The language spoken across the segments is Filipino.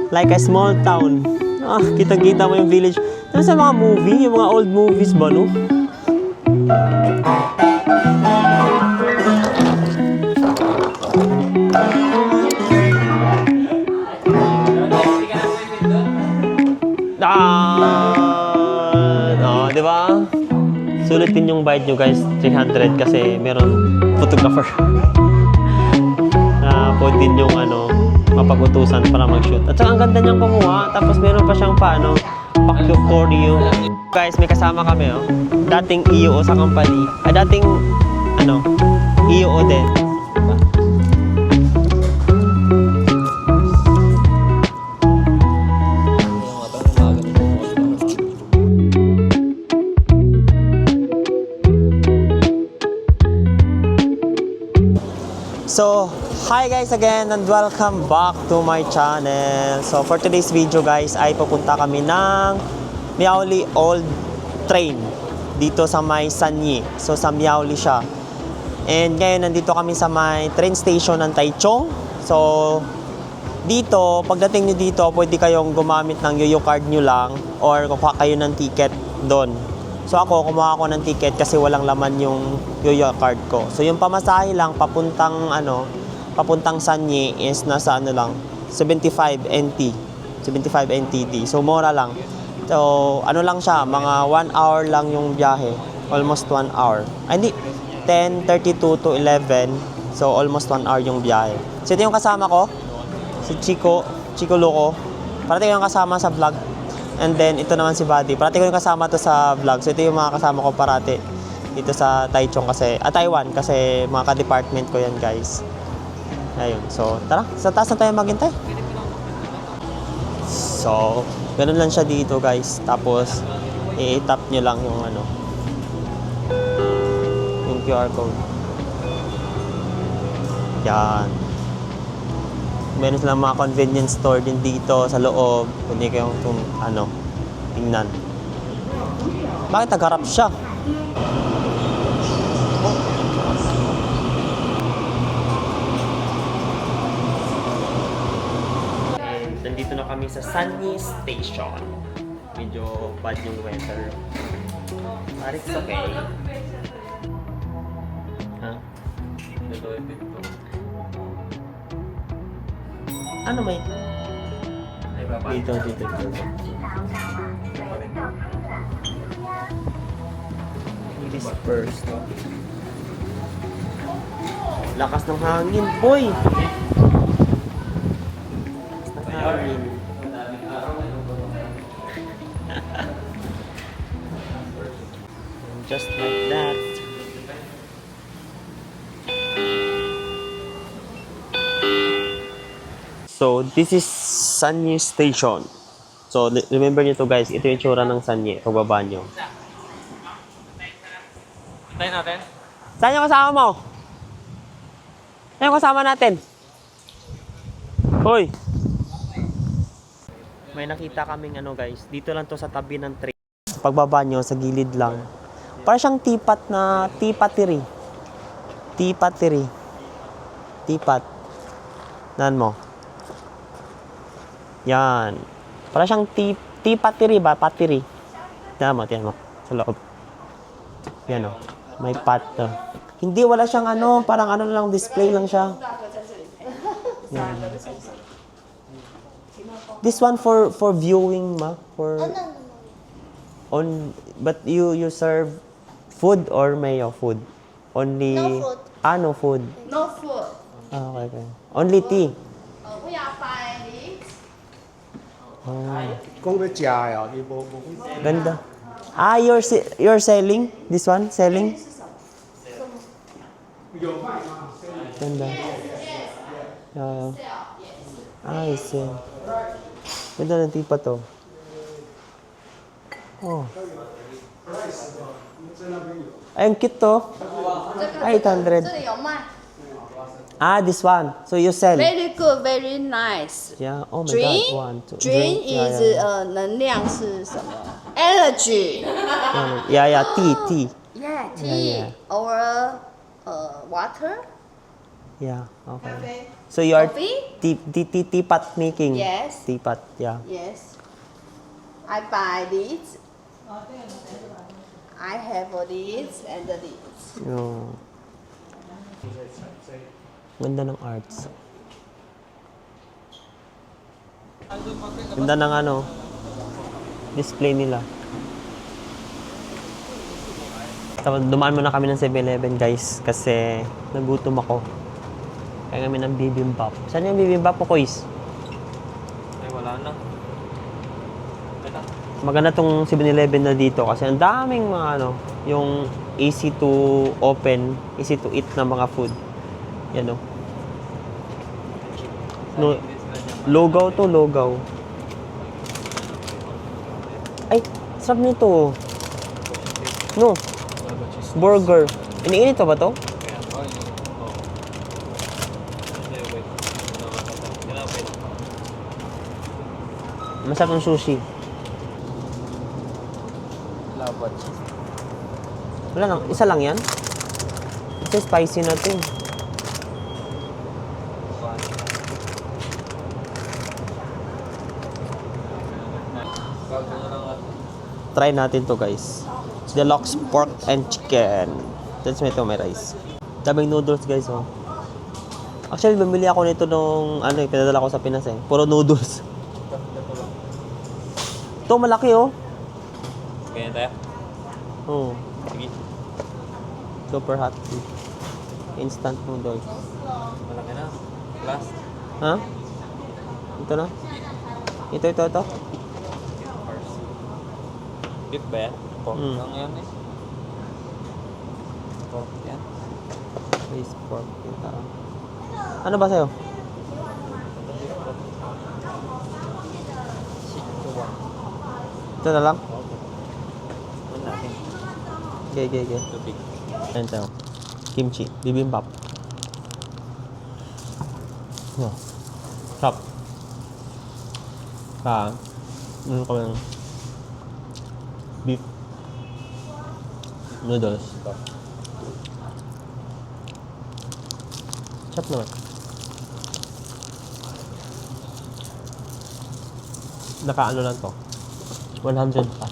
Like a small town. Ah, kita-kita mo yung village. Ano sa mga movie? Yung mga old movies ba, no? No, di ba? Sulit din yung bayad nyo guys, 300 kasi meron photographer. Pwede din yung mapag-utusan para mag-shoot. At saka ang ganda niyang kumuha, tapos meron pa siyang pa-aquarium. Guys, may kasama kami, oh. Dating EO sa company. Dating, EO din. So, hi guys again and welcome back to my channel. So, for today's video guys ay pupunta kami ng Miaoli Old Train dito sa may Sanye. So, sa Miaoli siya. And ngayon nandito kami sa may train station ng Taichung. So, dito, pagdating nyo dito, pwede kayong gumamit ng Yoyo card nyo lang or kukuha kayo ng ticket doon. So ako, kumuha ako ng ticket kasi walang laman yung Yoyo card ko. So yung pamasahe lang papuntang Sanye is nasa lang 75 NT. 75 NTD. So mura lang. So lang siya, mga 1 hour lang yung biyahe. Almost 1 hour. Ay hindi, 10:32 to 11. So almost 1 hour yung biyahe. So ito yung kasama ko. Si Chico Loco. Parating yung kasama sa vlog. And then, ito naman si Buddy. Parati ko yung kasama to sa vlog. So, ito yung mga kasama ko parati dito sa Taichung kasi, Taiwan kasi mga ka-department ko yan, guys. Ayun. So, tara. Sa taas na tayo maghintay. So, ganun lang siya dito, guys. Tapos, i-tap nyo lang yung yung QR code. Yan. Meron silang mga convenience store din dito sa loob. Pwede kayong tingnan. Bakit nagharap siya? And nandito na kami sa Sanye Station. Medyo bad yung weather. But it's okay. Ha? Ano may? Dito. This first. Lakas ng hangin, boy! Lakas ng hangin. Just like that. So, this is Sanye Station. So, remember nyo to guys, ito yung tsura ng Sanye, pagbaba nyo. Tayo natin. Saan yung kasama mo? Saan yung kasama natin? Hoy! May nakita kaming guys, dito lang to sa tabi ng train. Pagbaba nyo, sa gilid lang. Parang siyang tipatiri. Tipat. Nan mo? Yan. Para siyang patiri ba? Patiri. Tiyan mo. Sa loob. Yan o. May pat. Hindi, wala siyang parang lang, display lang siya. Yan. This one for viewing, ma? But you serve food or mayo food? Only... No food. No food. No food. Okay. Only tea. We are fine. Ganda. You're selling? This one? Selling? Ganda. I see. Ganda ng tipa to. Oh. Ay, ang cute to. Ay, 800. This one. So you sell? Very good, very nice. Yeah. Oh my Drink? God. Drink is 能量是什么 ？Energy. Yeah. Tea. Yeah, tea or water. Yeah, okay. So you are Coffee? teapot making? Yes. Teapot, yeah. Yes. I buy this. I have this and this. Yung... Ganda ng arts. Ganda ng ano, display nila. Tapos dumaan muna kami ng 7-Eleven guys kasi nagutom ako. Kaya kami ng bibimbap. Saan yung bibimbap mo, Kois? Ay, wala na. Maganda tong 7-Eleven na dito kasi ang daming mga ano, yung easy to open, easy to eat na mga food. Yan o. No, logaw to, logaw. Ay, sarap nito. No, burger. Iniinit pa ba to? Masarap ng sushi. Labat. Wala lang, isa lang yan? Kasi spicy na to. Try natin to guys. Deluxe pork and chicken. That's may rice. Daming noodles guys oh. Actually, bumili ako nito nung ano, pinadala ko sa Pinas eh. Puro noodles. To malaki oh. Ganyan tayo? Oh. Sige. Super hot. Instant noodles. Malaki na. Last. Ha? Ito na? Ito. Beef ba yan? Pork lang yan eh. Pork yan. Rice pork. Ano ba sa'yo? Ito na lang? Ano natin? Okay. Tubig. Ayan sa'yo. Kimchi. Bibimbap. No. Sarap. Ano ko lang? Beef. Noodles. Sarap naman. Naka-ano lang to. 100 pa.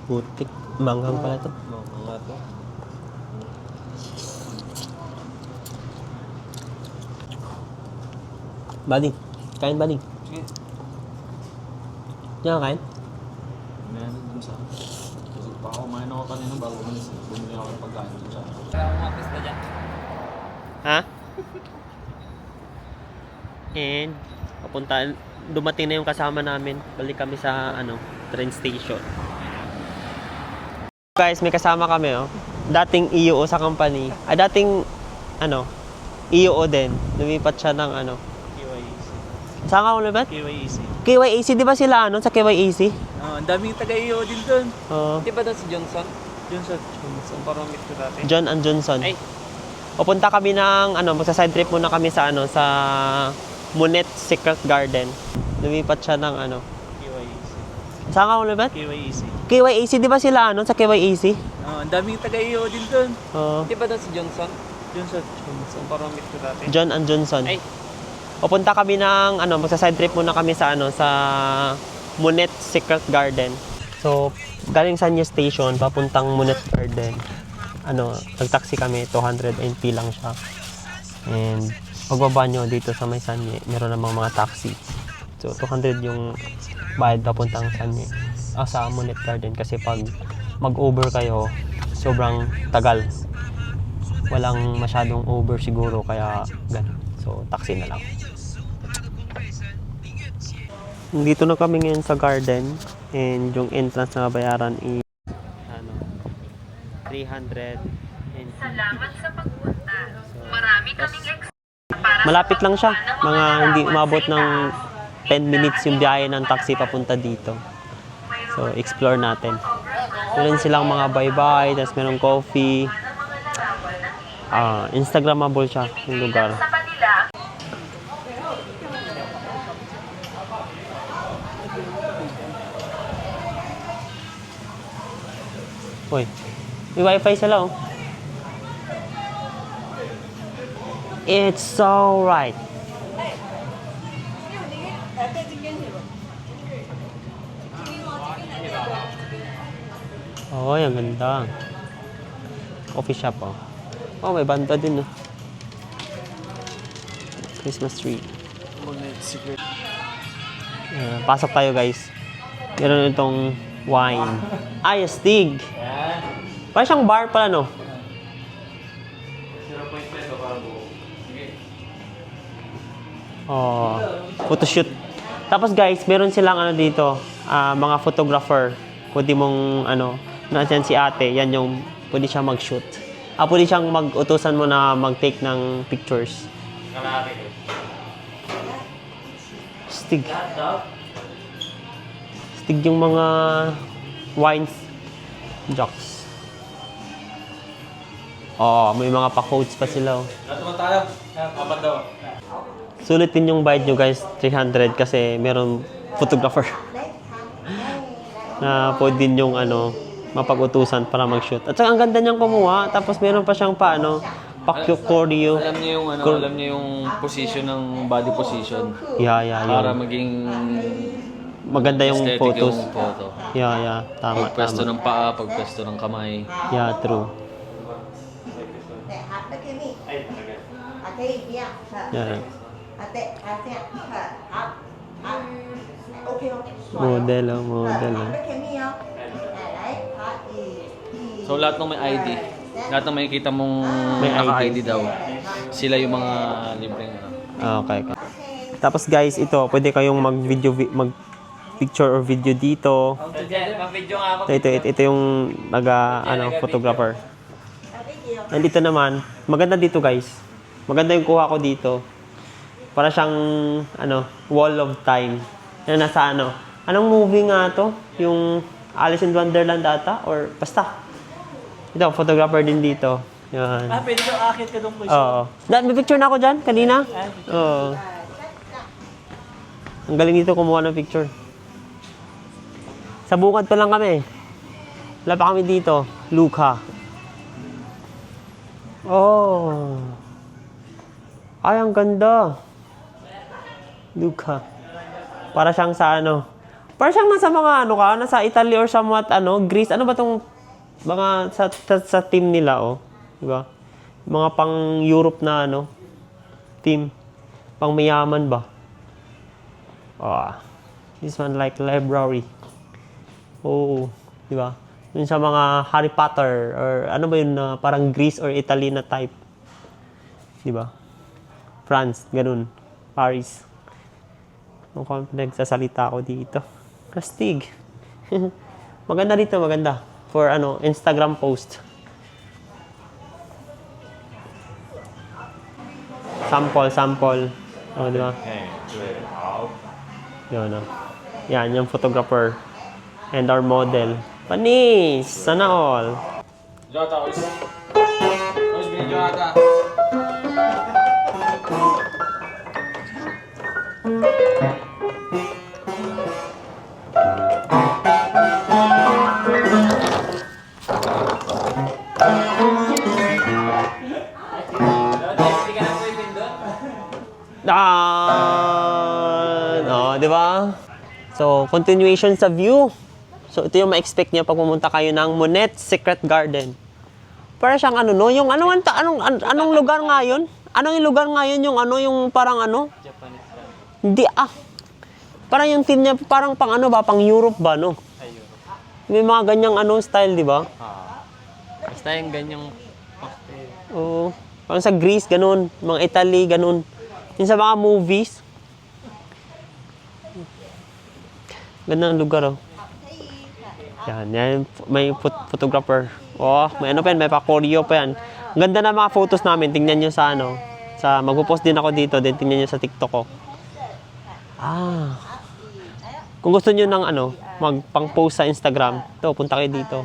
Putik. Manghang pala to. Mga to. Buddy. Kain, buddy. Sige. Diyan ka kain? Meron dun sa... Kasi pa ako, kumain ako kanina bago umalis. Bumili ako ng pagkain dun sa... Kaya akong artista dyan. Ha? And dumating na yung kasama namin. Balik kami sa train station. Guys, may kasama kami oh. Dating EO sa company. Dating EO din. Lumipat siya ng KYEC. Saan ka ulit? KYEC. KYAC, di ba sila sa KYAC? Ang daming taga-iyo din dun. Oo. Di ba doon si Johnson? Johnson. Parang meet ko dati. John and Johnson. Ay. Pupunta kami ng magsa-side trip muna kami sa sa Monet Secret Garden. Lumipat siya ng KYEC. Saan ka ulit? KYEC. KYAC, di ba sila sa KYAC? Ang daming taga-iyo din dun. Oo. Di ba doon si Johnson? Johnson. Parang meet ko dati. John and Johnson. Ay. Pupunta kami ng magsa-side trip muna kami sa sa Monet Secret Garden. So, galing Sanya Station papuntang Monet Garden. Nag-taxi kami, 200 NT lang siya. And pagbaba nyo dito sa may Sanya, meron namang mga taxi. So, 200 yung bayad papuntang Sanya. Sa Monet Garden kasi pag mag-over kayo, sobrang tagal. Walang masyadong over siguro kaya ganun. So, taxi na lang. Dito na kami ngayon sa garden and yung entrance na bayaran is 300 and Salamat sa pagpunta. Marami kaming malapit lang siya. Mga hindi umabot ng 10 minutes yung biyahe ng taxi papunta dito. So, explore natin. Meron silang mga bye-bye, tapos merong coffee. Instagramable siya yung lugar. sa kanila. Uy, may wifi sila oh. It's so right. Oh, ang ganda. Coffee shop oh. Oh, may banda din oh. Christmas tree. Pasok tayo guys. Meron itong wine. Ay, astig. Parang siyang bar pala, no? 0.5 para buo. Sige. Oh, photoshoot. Tapos guys, meron silang ano dito, mga photographer. Pwede mong ano, nandiyan si ate, yan yung pwede siyang mag-shoot. Pwede siyang mag-utusan mo na mag-take ng pictures. Kalahati ko. Stig. Stig yung mga wines. Jocks. Oh, may mga pa-codes pa sila. Oh. Lahat naman tayo. Apat daw. Sulit din yung bayad nyo guys, 300 kasi meron photographer. Na pwede din yung ano, mapag-utusan para mag-shoot. At saka ang ganda niyang kumuha, tapos meron pa siyang paano, pa-choreo. Alam niyo yung ano, alam niyo yung position ng body position. Yeah, Para yun. maging Maganda yung aesthetic photos. yung photo. Yeah, tama, Pagpwesto tama. ng paa, pagpwesto ng kamay. Yeah, true. Yeah. Model, model. So lahat ng may ID, lahat ng makikita mong May naka-ID daw, sila yung mga libreng Okay. Tapos guys, ito, pwede kayong mag-video, mag-picture or video dito. Ito yung photographer. And dito naman, maganda dito guys. Maganda yung kuha ko dito. Para siyang, wall of time. Na nasa anong movie nga to? Yung Alice in Wonderland ata? Or basta. Ito, photographer din dito. Yan. Pwede ko akit ka doon po. Oo. May picture na ako dyan, kanina. Oo. Ang galing dito kumuha ng picture. Sa bukad pa lang kami. Wala pa kami dito. Luca. Oh. Ay, ang ganda. Luca. Para siyang sa para siyang nasa mga nasa Italy or somewhat Greece. Ano ba tong mga sa team nila oh? Diba? Mga pang Europe na team. Pang mayaman ba? This one like library. Oh, di ba? Yun sa mga Harry Potter or ano ba yun na parang Greece or Italy na type. Di ba? France, ganun. Paris. Mukhang nagsasalita ako dito. Kastig. Maganda dito, maganda. For Instagram post. Sample. Oh, di ba? Yun, Yan, yung photographer. And our model. Panis! Sana all. Jota, ois binidyo ata. Di ba? So, continuation sa view. So, ito yung ma-expect niya pag pumunta kayo ng Monet Secret Garden. Para siyang yung anong lugar nga yun? Anong yung lugar nga yun? Yung parang Japanese lang. Hindi Parang yung team niya, parang pang pang Europe ba, no? Ay, Europe. May mga ganyang style, di ba? Basta yung ganyang pastel. Oo. Parang sa Greece, ganun. Mga Italy, ganun. Yung sa mga movies. Gandang lugar, oh. Yan. May photographer. Oh, may may pa-choreo pa yan. Ang ganda na mga photos namin. Tingnan nyo sa magpo-post din ako dito. Then tingnan nyo sa TikTok ko. Kung gusto nyo ng magpang-post sa Instagram, ito, punta kayo dito.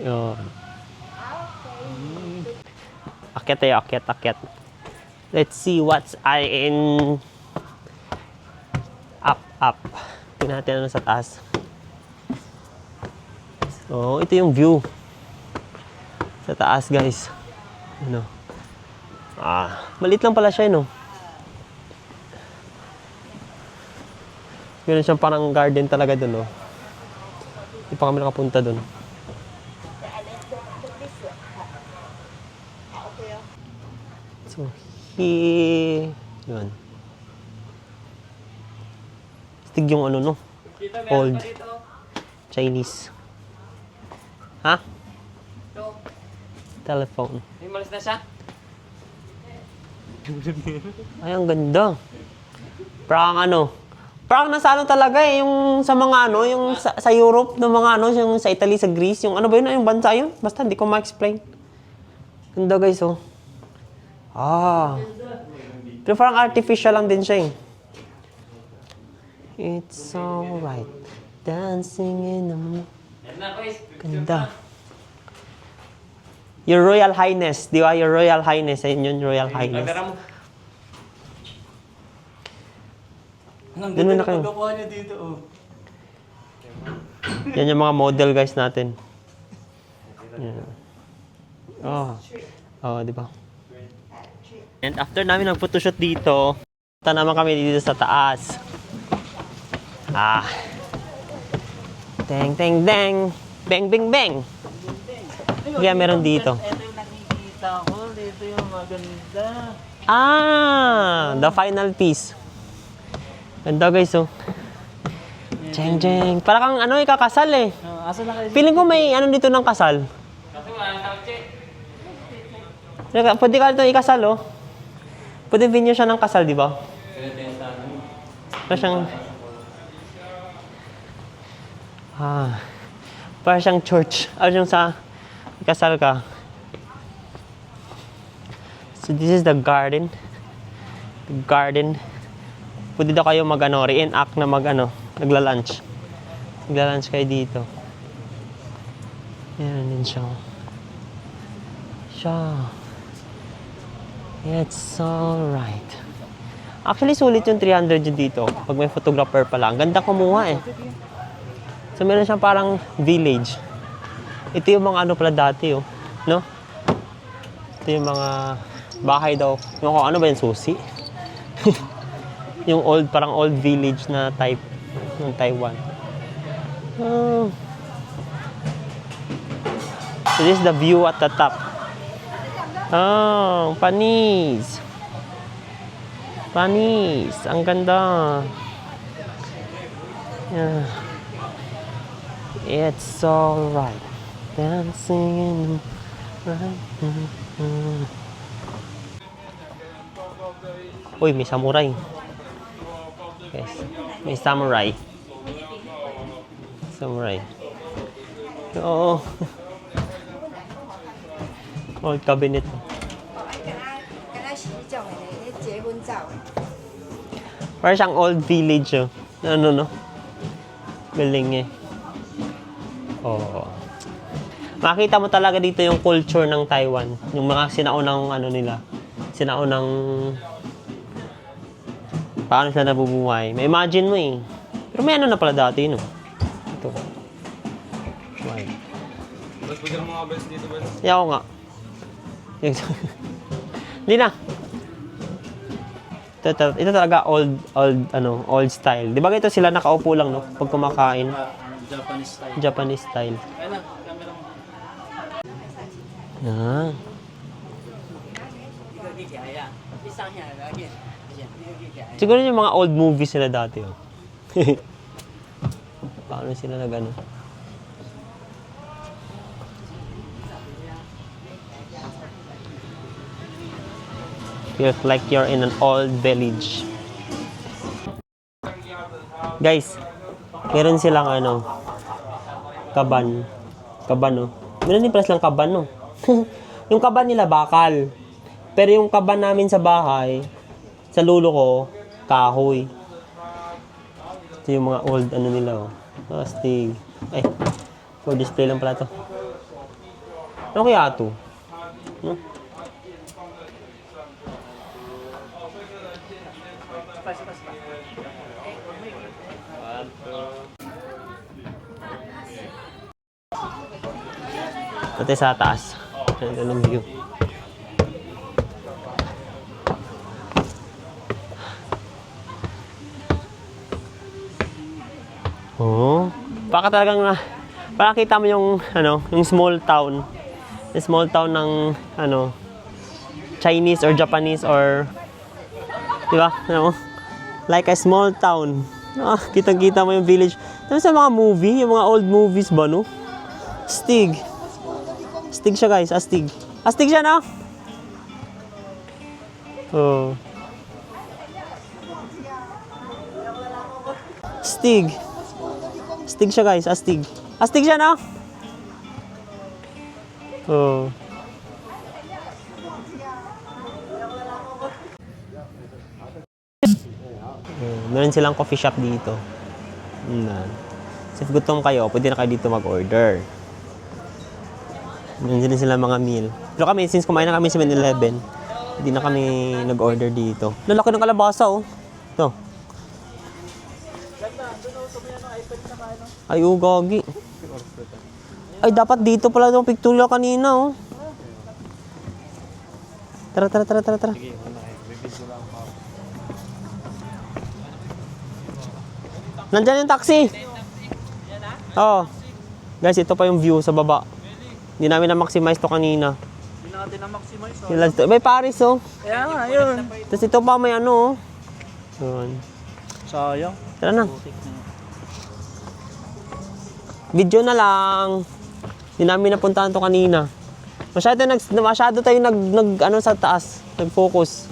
Yun. Akyat tayo, akyat. Let's see what's in up. up. Tingnan natin ano sa taas. So, ito yung view. Sa taas, guys. Ano? Maliit lang pala siya, no? Meron siyang parang garden talaga dun, no? Hindi pa kami nakapunta dun. So, yun. Stig yung ano, no? Old Chinese. Ha? Telephone. Malis na siya? Ay, ang ganda. Parang ano, parang nasa ano talaga eh, yung sa mga ano, yung sa Europe, ng mga ano, yung sa Italy, sa Greece, yung ano ba yun, yung bansa yun? Basta hindi ko ma-explain. Ganda guys, oh. Pero parang artificial lang din siya eh. It's alright. Dancing in the moon. Ganda. Your Royal Highness, di ba? Your Royal Highness. Ayun yun, Royal Highness. Doon mo na kayo. niya dito, oh. Yan yung mga model guys natin. Yan. Di ba? And after namin nag-photoshoot dito, punta naman kami dito sa taas. Deng, deng, deng. Beng, beng, beng. Kaya meron dito. Ito yung nakikita ko. Dito yung maganda. The final piece. Ganda guys, oh. Jeng, jeng. Para kang ano, ikakasal eh. Asa na kayo? Feeling ko may ano dito ng kasal. Pwede ka dito ikasal, oh. Pwede venue siya ng kasal, di ba? Para siyang... para siyang church. Yung sa ikasal ka. So this is the garden. The garden. Pwede daw kayo mag-ano, reenact na mag-ano, nagla-lunch. Nagla-lunch kayo dito. Yan din siya. It's alright. Actually, sulit yung 300 yun dito. Pag may photographer pala. Ang ganda kumuha eh. So, meron siyang parang village. Ito yung mga ano pala dati, oh. No? Ito yung mga bahay daw. Yung ano ba yung susi? Yung old, parang old village na type ng Taiwan. So, this is the view at the top. Panis. Panis. Ang ganda. Yeah. It's alright. Dancing in the right. Uy, may samurai. Yes. May samurai. Samurai. Oo. Old cabinet. Parang siyang old village, oh. Ano, no? Galing eh. Makita mo talaga dito yung culture ng Taiwan. Yung mga sinaunang ano nila. Sinaunang... Paano sila nabubuhay. May imagine mo eh. Pero may ano na pala dati, no? Ito. Why? Tapos bigyan mo mga best dito, best. Kaya ako nga. Hindi na. Ito talaga old style. Di ba ito sila nakaupo lang, no? Pag kumakain. Japanese style. Japanese style. Kaya lang, camera mo. Siguro yung mga old movies sila dati, oh. Paano sila nag-ano? Feels like you're in an old village. Guys, meron silang ano, kaban. Kaban, no? Meron din pala silang kaban, no? Yung kaban nila, bakal. Pero yung kaban namin sa bahay, sa lulo ko, kahoy. Ito yung mga old ano nila, oh. Astig. Ay, for display lang pala to. Ano kaya ito? No? Ito sa taas. Ganun view. Oh, baka talagang para kita mo yung yung small town. Yung small town ng Chinese or Japanese or 'di ba? Like a small town. Kitang-kita mo yung village. Ano sa mga movie, yung mga old movies ba no? Astig. Astig siya guys, astig. Astig siya no? Oh. Astig. Astig siya guys, astig. Astig siya no? Oh. Meron silang coffee shop dito. So if gutom kayo, pwede na kayo dito mag-order. Meron din sila mga meal. Pero kami, since kumain na kami sa 7-Eleven, hindi na kami nag-order dito. Lalaki ng kalabasa oh. Ito. Ay, gagi. Ay, dapat dito pala itong pictorial kanina oh. Tara. Nandyan yung taxi. Oo. Guys, ito pa yung view sa baba. Hindi namin na-maximize to kanina. Hindi natin na-maximize. May Paris oh. Kaya nga, yun. Tapos ito pa may ano oh. Yun. Sayang. Tara na. Video na lang. Hindi namin napuntahan to kanina. Masyado tayo nag sa taas. Nag-focus.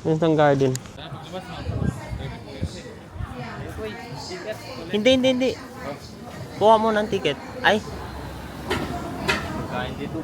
Yun ang garden. Hindi. Kuha mo ng ticket. Ay. Kain dito.